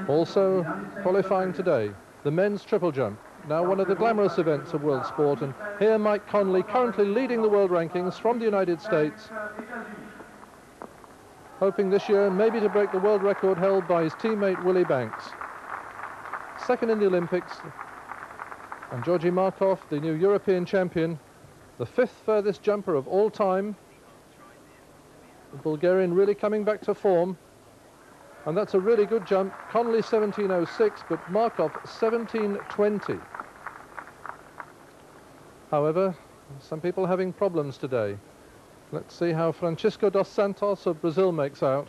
Also qualifying today, the men's triple jump, now one of the glamorous events of world sport, and here Mike Connolly, currently leading the world rankings from the United States, hoping this year maybe to break the world record held by his teammate Willie Banks. Second in the Olympics, and Georgi Markov, the new European champion, the fifth furthest jumper of all time. The Bulgarian really coming back to form, and that's a really good jump. Connolly 17.06, but Markov 17.20. However, some people having problems today. Let's see how Francisco dos Santos of Brazil makes out.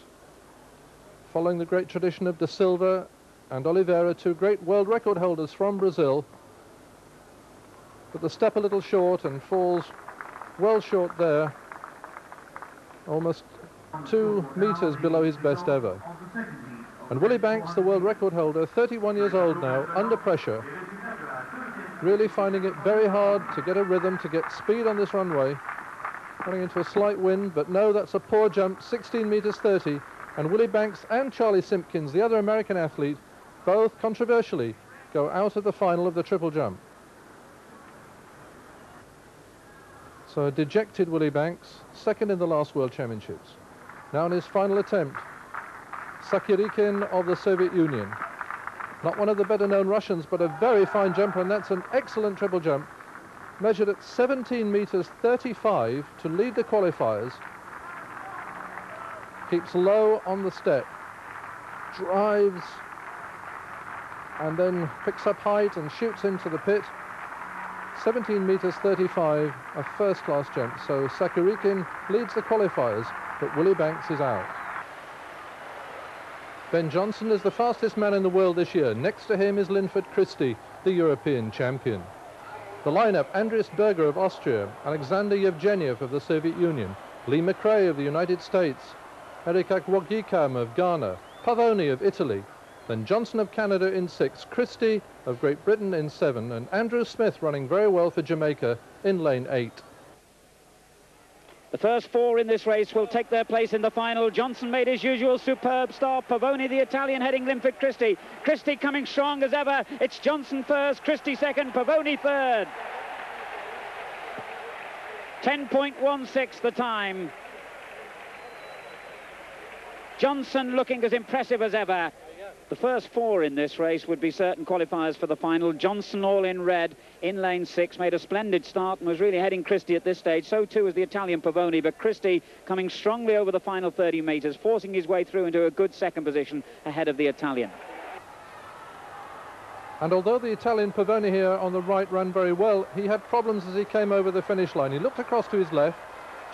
Following the great tradition of Da Silva and Oliveira, two great world record holders from Brazil. But the step a little short and falls well short there. Almost 2 meters below his best ever. And Willie Banks, the world record holder, 31 years old now, under pressure, really finding it very hard to get a rhythm, to get speed on this runway. Running into a slight wind, but no, that's a poor jump, 16 meters 30. And Willie Banks and Charlie Simpkins, the other American athlete, both controversially go out of the final of the triple jump. So a dejected Willie Banks, second in the last World Championships. Now in his final attempt, Sakirikin of the Soviet Union. Not one of the better known Russians, but a very fine jumper, and that's an excellent triple jump. Measured at 17 meters 35 to lead the qualifiers. Keeps low on the step, drives, and then picks up height and shoots into the pit. 17 meters 35, a first-class jump. So Sakirikin leads the qualifiers, but Willie Banks is out. Ben Johnson is the fastest man in the world this year. Next to him is Linford Christie, the European champion. The lineup: Andris Berger of Austria, Alexander Yevgeniev of the Soviet Union, Lee McRae of the United States, Eric Akwogikam of Ghana, Pavoni of Italy, then Johnson of Canada in 6, Christie of Great Britain in 7, and Andrew Smith running very well for Jamaica in lane 8. The first 4 in this race will take their place in the final. Johnson made his usual superb start. Pavoni, the Italian, heading Linford Christie. Christie coming strong as ever. It's Johnson first, Christie second, Pavoni third. 10.16 the time. Johnson looking as impressive as ever. The first 4 in this race would be certain qualifiers for the final. Johnson, all in red, in lane 6, made a splendid start and was really heading Christie at this stage. So too was the Italian Pavoni, but Christie coming strongly over the final 30 metres, forcing his way through into a good second position ahead of the Italian. And although the Italian Pavoni here on the right ran very well, he had problems as he came over the finish line. He looked across to his left,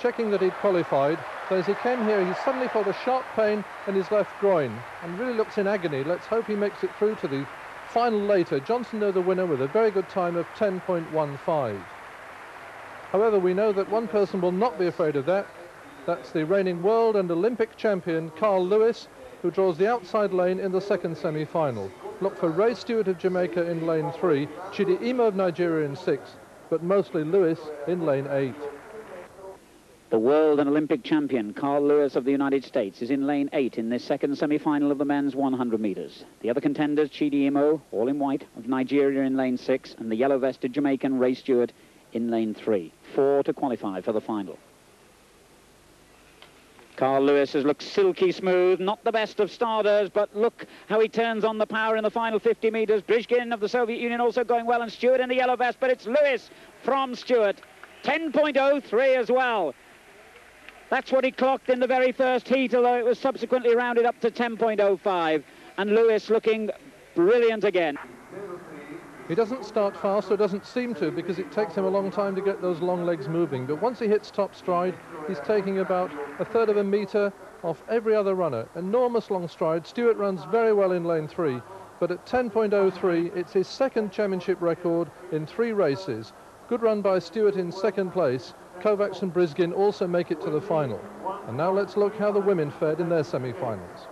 checking that he'd qualified. So as he came here, he suddenly felt a sharp pain in his left groin and really looks in agony. Let's hope he makes it through to the final later. Johnson, though, the winner with a very good time of 10.15. However, we know that one person will not be afraid of that. That's the reigning world and Olympic champion, Carl Lewis, who draws the outside lane in the second semi-final. Look for Ray Stewart of Jamaica in lane 3, Chidi Imo of Nigeria in 6, but mostly Lewis in lane 8. The world and Olympic champion, Carl Lewis of the United States, is in lane 8 in this second semi-final of the men's 100 metres. The other contenders, Chidi Imo, all in white, of Nigeria in lane 6, and the yellow-vested Jamaican Ray Stewart in lane 3. 4 to qualify for the final. Carl Lewis has looked silky smooth, not the best of starters, but look how he turns on the power in the final 50 metres. Brishkin of the Soviet Union also going well, and Stewart in the yellow vest, but it's Lewis from Stewart. 10.03 as well. That's what he clocked in the very first heat, although it was subsequently rounded up to 10.05. And Lewis looking brilliant again. He doesn't start fast, or doesn't seem to, because it takes him a long time to get those long legs moving. But once he hits top stride, he's taking about 1/3 of a metre off every other runner. Enormous long stride. Stewart runs very well in lane 3, but at 10.03, it's his second championship record in 3 races. Good run by Stewart in second place. Kovacs and Brisgin also make it to the final. And now let's look how the women fared in their semi-finals.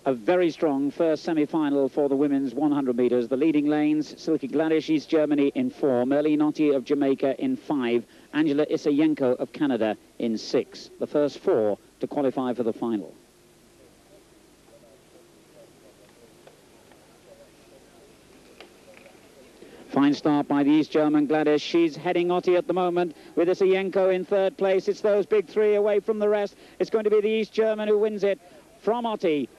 A very strong first semi-final for the women's 100 metres. The leading lanes, Silke Gladish, East Germany in 4, Merlin Otti of Jamaica in 5, Angela Isayenko of Canada in 6. The first 4 to qualify for the final. Fine start by the East German Gladys. She's heading Otti at the moment with Isayenko in third place. It's those big three away from the rest. It's going to be the East German who wins it from Otti.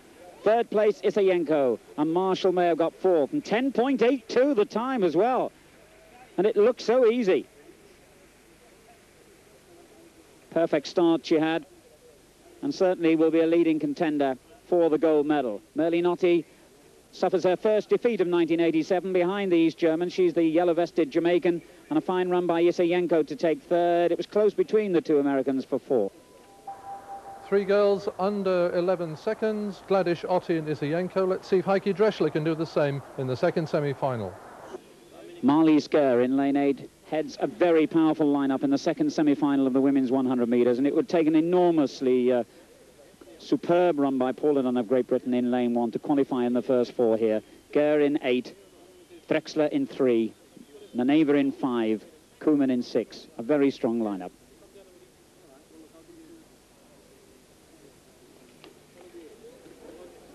Third place, Isayenko. And Marshall may have got fourth. And 10.82 the time as well. And it looks so easy. Perfect start she had. And certainly will be a leading contender for the gold medal. Merlin Otti suffers her first defeat of 1987 behind the East German. She's the yellow-vested Jamaican, and a fine run by Isayenko to take third. It was close between the two Americans for fourth. Three girls under 11 seconds, Gladys, Otti and Isayenko. Let's see if Heike Dreschler can do the same in the second semi-final. Marley Sker in lane 8 heads a very powerful lineup in the second semi-final of the women's 100 metres, and it would take an enormously superb run by Paula Dunn of Great Britain in lane 1 to qualify in the first four here. Ger in 8, Drexler in 3, Naneva in 5, Koeman in 6. A very strong lineup.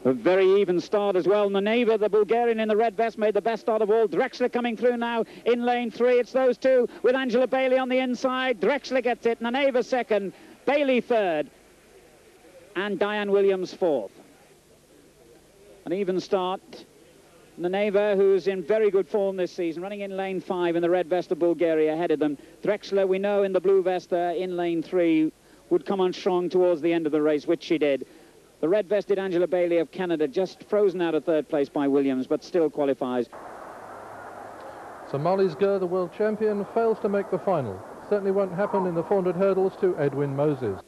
A very even start as well. Naneva, the Bulgarian in the red vest, made the best start of all. Drexler coming through now in lane 3. It's those two with Angela Bailey on the inside. Drexler gets it. Naneva second. Bailey third. And Diane Williams fourth. An even start. Naneva, who's in very good form this season, running in lane 5 in the red vest of Bulgaria, ahead of them. Drexler, we know, in the blue vest there in lane 3, would come on strong towards the end of the race, which she did. The red-vested Angela Bailey of Canada just frozen out of third place by Williams, but still qualifies. So Marley Sker, the world champion, fails to make the final. Certainly won't happen in the 400 hurdles to Edwin Moses.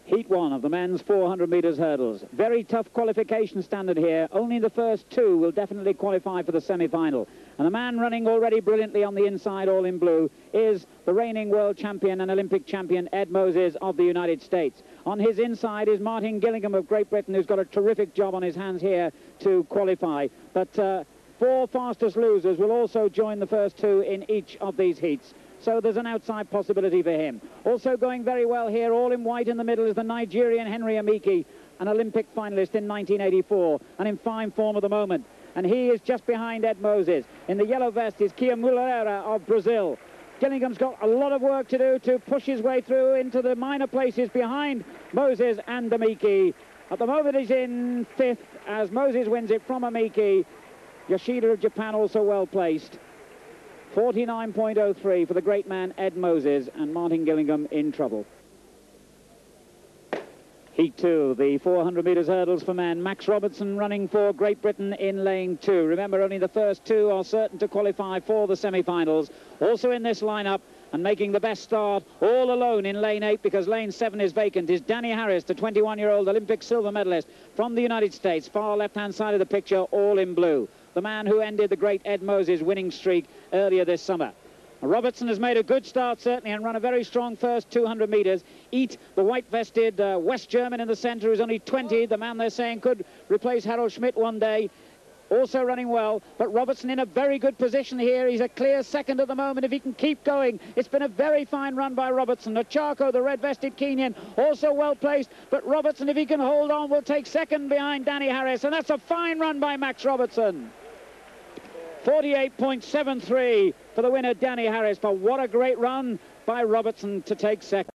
Heat 1 of the men's 400 metres hurdles. Very tough qualification standard here. Only the first two will definitely qualify for the semi-final. And the man running already brilliantly on the inside, all in blue, is the reigning world champion and Olympic champion Ed Moses of the United States. On his inside is Martin Gillingham of Great Britain, who's got a terrific job on his hands here to qualify. But four fastest losers will also join the first two in each of these heats. So there's an outside possibility for him. Also going very well here, all in white in the middle, is the Nigerian Henry Amiki, an Olympic finalist in 1984, and in fine form at the moment. And he is just behind Ed Moses. In the yellow vest is Kia Mulera of Brazil. Gillingham's got a lot of work to do to push his way through into the minor places behind Moses and Amiki. At the moment he's in 5th as Moses wins it from Amiki. Yoshida of Japan also well placed. 49.03 for the great man Ed Moses, and Martin Gillingham in trouble. Heat 2, the 400 metres hurdles for men. Max Robertson running for Great Britain in lane 2. Remember, only the first two are certain to qualify for the semi-finals. Also in this lineup, and making the best start all alone in lane 8, because lane 7 is vacant, is Danny Harris, the 21-year-old Olympic silver medalist from the United States. Far left-hand side of the picture, all in blue. The man who ended the great Ed Moses winning streak earlier this summer. Robertson has made a good start, certainly, and run a very strong first 200 metres. Eat, the white-vested West German in the centre, who's only 20. The man they're saying could replace Harold Schmidt one day. Also running well, but Robertson in a very good position here. He's a clear second at the moment if he can keep going. It's been a very fine run by Robertson. Ochako, the red-vested Kenyan, also well placed, but Robertson, if he can hold on, will take second behind Danny Harris, and that's a fine run by Max Robertson. 48.73 for the winner, Danny Harris. But what a great run by Robertson to take second.